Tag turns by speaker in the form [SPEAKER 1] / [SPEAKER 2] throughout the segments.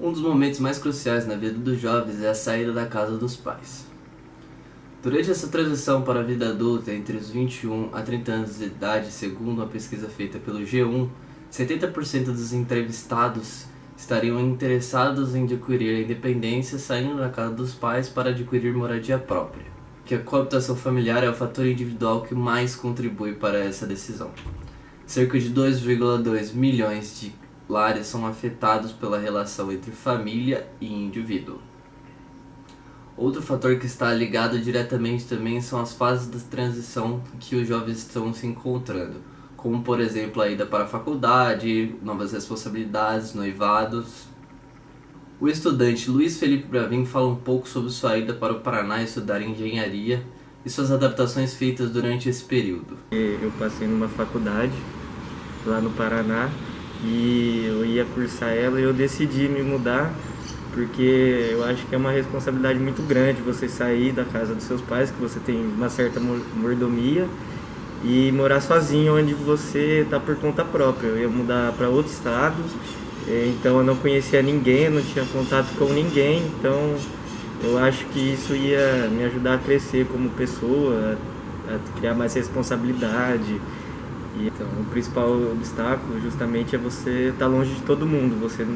[SPEAKER 1] Um dos momentos mais cruciais na vida dos jovens é a saída da casa dos pais. Durante essa transição para a vida adulta entre os 21 a 30 anos de idade, segundo uma pesquisa feita pelo G1, 70% dos entrevistados estariam interessados em adquirir a independência saindo da casa dos pais para adquirir moradia própria, que a coabitação familiar é o fator individual que mais contribui para essa decisão. Cerca de 2,2 milhões de lares são afetados pela relação entre família e indivíduo. Outro fator que está ligado diretamente também são as fases da transição que os jovens estão se encontrando, como por exemplo a ida para a faculdade, novas responsabilidades, noivados. O estudante Luiz Felipe Bravin fala um pouco sobre sua ida para o Paraná estudar engenharia e suas adaptações feitas durante esse período.
[SPEAKER 2] Eu passei numa faculdade lá no Paraná e eu ia cursar ela e eu decidi me mudar porque eu acho que é uma responsabilidade muito grande você sair da casa dos seus pais, que você tem uma certa mordomia, e morar sozinho onde você está por conta própria. Eu ia mudar para outro estado, então eu não conhecia ninguém, não tinha contato com ninguém, então eu acho que isso ia me ajudar a crescer como pessoa, a criar mais responsabilidade. E, então, o principal obstáculo justamente é você estar longe de todo mundo. Você,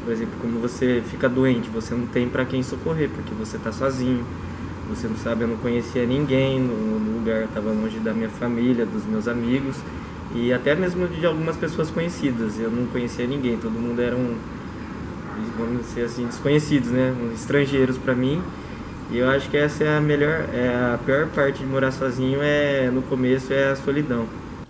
[SPEAKER 2] por exemplo, quando você fica doente, você não tem para quem socorrer, porque você está sozinho. Você não sabe, eu não conhecia ninguém no lugar, eu estava longe da minha família, dos meus amigos e até mesmo de algumas pessoas conhecidas. Eu não conhecia ninguém, todo mundo eram, vamos dizer assim, desconhecidos, né? Estrangeiros para mim. E eu acho que essa é a pior parte de morar sozinho, no começo, é a solidão.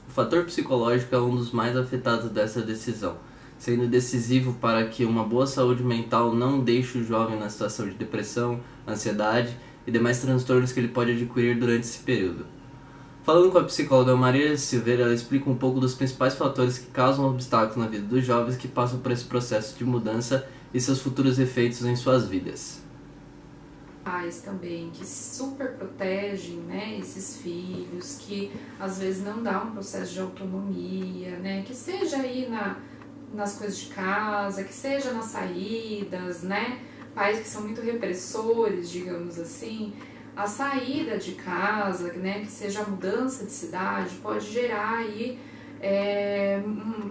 [SPEAKER 1] O fator psicológico é um dos mais afetados dessa decisão, sendo decisivo para que uma boa saúde mental não deixe o jovem na situação de depressão, ansiedade e demais transtornos que ele pode adquirir durante esse período. Falando com a psicóloga Maria Silveira, ela explica um pouco dos principais fatores que causam obstáculos na vida dos jovens que passam por esse processo de mudança e seus futuros efeitos em suas vidas.
[SPEAKER 3] Pais também que super protegem, né, esses filhos, que às vezes não dá um processo de autonomia, né, que seja aí nas coisas de casa, que seja nas saídas, né, pais que são muito repressores, digamos assim. A saída de casa, né, que seja a mudança de cidade, pode gerar aí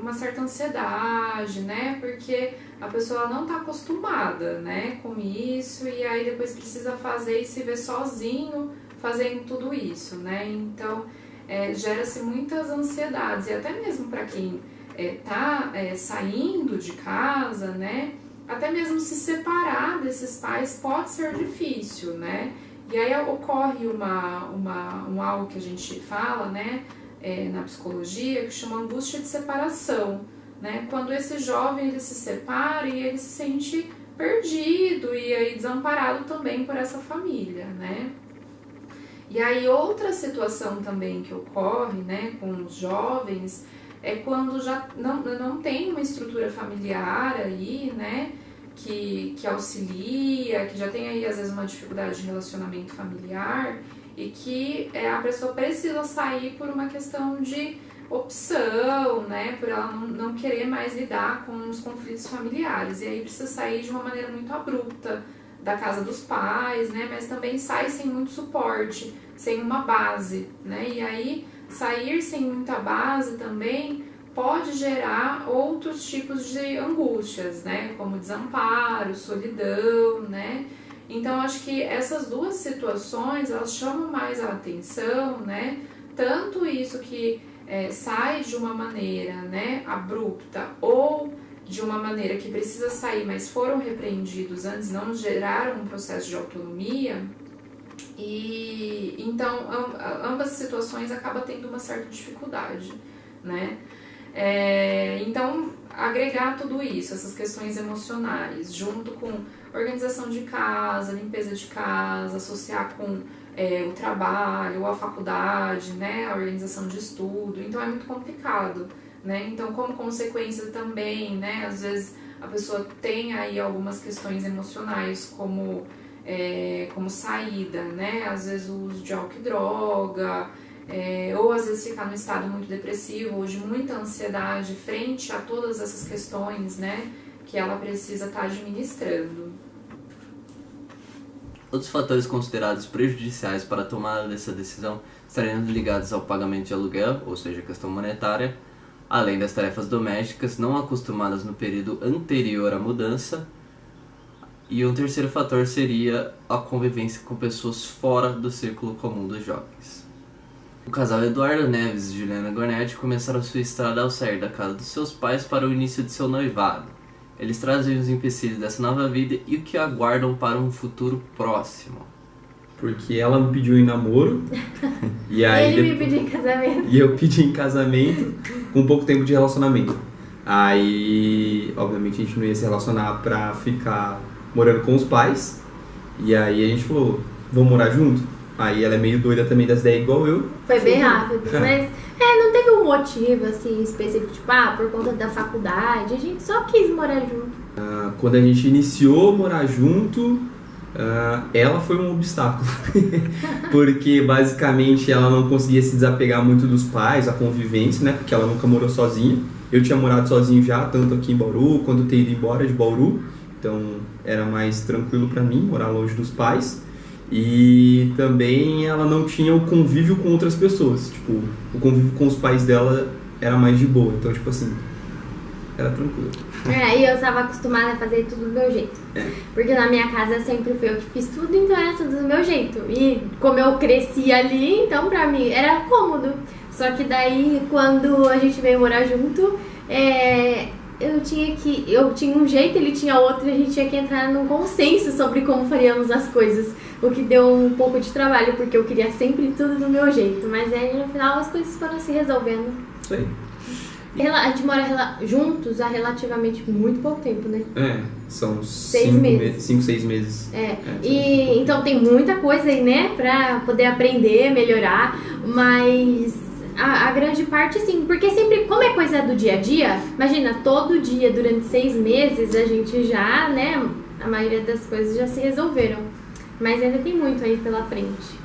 [SPEAKER 3] uma certa ansiedade, né, porque a pessoa não está acostumada, né, com isso, e aí depois precisa fazer e se ver sozinho fazendo tudo isso, né, então gera-se muitas ansiedades, e até mesmo para quem está saindo de casa, né, até mesmo se separar desses pais pode ser difícil, né, e aí ocorre algo que a gente fala, né, na psicologia, que chama angústia de separação, né? Quando esse jovem ele se separa e ele se sente perdido e aí desamparado também por essa família, né? E aí outra situação também que ocorre, né, com os jovens é quando já não tem uma estrutura familiar aí, né, que auxilia, que já tem aí às vezes uma dificuldade de relacionamento familiar e que a pessoa precisa sair por uma questão de opção, né, por ela não querer mais lidar com os conflitos familiares, e aí precisa sair de uma maneira muito abrupta da casa dos pais, né, mas também sai sem muito suporte, sem uma base, né, e aí sair sem muita base também pode gerar outros tipos de angústias, né, como desamparo, solidão, né. Então, acho que essas duas situações, elas chamam mais a atenção, né? Tanto isso que sai de uma maneira, né, abrupta ou de uma maneira que precisa sair, mas foram repreendidos antes, não geraram um processo de autonomia. E então, ambas as situações acabam tendo uma certa dificuldade, né? Então, agregar tudo isso, essas questões emocionais, junto com organização de casa, limpeza de casa, associar com o trabalho, ou a faculdade, né, a organização de estudo, então é muito complicado, né, então como consequência também, né, às vezes a pessoa tem aí algumas questões emocionais como saída, né, às vezes o uso de álcool e droga, ou às vezes ficar num estado muito depressivo ou de muita ansiedade frente a todas essas questões, né, que ela precisa estar administrando.
[SPEAKER 1] Outros fatores considerados prejudiciais para a tomada dessa decisão estariam ligados ao pagamento de aluguel, ou seja, questão monetária, além das tarefas domésticas não acostumadas no período anterior à mudança. E um terceiro fator seria a convivência com pessoas fora do círculo comum dos jovens. O casal Eduardo Neves e Juliana Gornetti começaram sua estrada ao sair da casa dos seus pais para o início de seu noivado. Eles trazem os empecilhos dessa nova vida e o que aguardam para um futuro próximo.
[SPEAKER 4] Porque ela me pediu em namoro. E aí
[SPEAKER 5] ele me pediu em casamento.
[SPEAKER 4] E eu pedi em casamento com pouco tempo de relacionamento. Aí, obviamente, a gente não ia se relacionar pra ficar morando com os pais. E aí a gente falou, vamos morar junto? Aí ela é meio doida também das ideias igual eu.
[SPEAKER 5] Foi bem rápido, mas não teve um motivo assim específico, tipo, por conta da faculdade, a gente só quis morar junto.
[SPEAKER 4] Quando a gente iniciou morar junto, ela foi um obstáculo. Porque basicamente ela não conseguia se desapegar muito dos pais, a convivência, né? Porque ela nunca morou sozinha. Eu tinha morado sozinho já, tanto aqui em Bauru, quando eu tenho ido embora de Bauru. Então era mais tranquilo pra mim morar longe dos pais. E também ela não tinha o convívio com outras pessoas. Tipo, o convívio com os pais dela era mais de boa. Então, tipo assim, era tranquilo.
[SPEAKER 5] E eu estava acostumada a fazer tudo do meu jeito. Porque na minha casa sempre fui eu que fiz tudo, então era tudo do meu jeito. E como eu cresci ali, então pra mim era cômodo. Só que daí, quando a gente veio morar junto, eu tinha um jeito, ele tinha outro, e a gente tinha que entrar num consenso sobre como faríamos as coisas. O que deu um pouco de trabalho, porque eu queria sempre tudo do meu jeito. Mas aí, no final, as coisas foram se resolvendo.
[SPEAKER 4] Isso aí.
[SPEAKER 5] A gente mora juntos há relativamente muito pouco tempo, né?
[SPEAKER 4] São
[SPEAKER 5] 6 meses.
[SPEAKER 4] 5, 6 meses.
[SPEAKER 5] E então tem muita coisa aí, né? Pra poder aprender, melhorar. Mas a grande parte, sim. Porque sempre, como é coisa do dia a dia, imagina, todo dia, durante 6 meses, a gente já, né? A maioria das coisas já se resolveram. Mas ainda tem muito aí pela frente.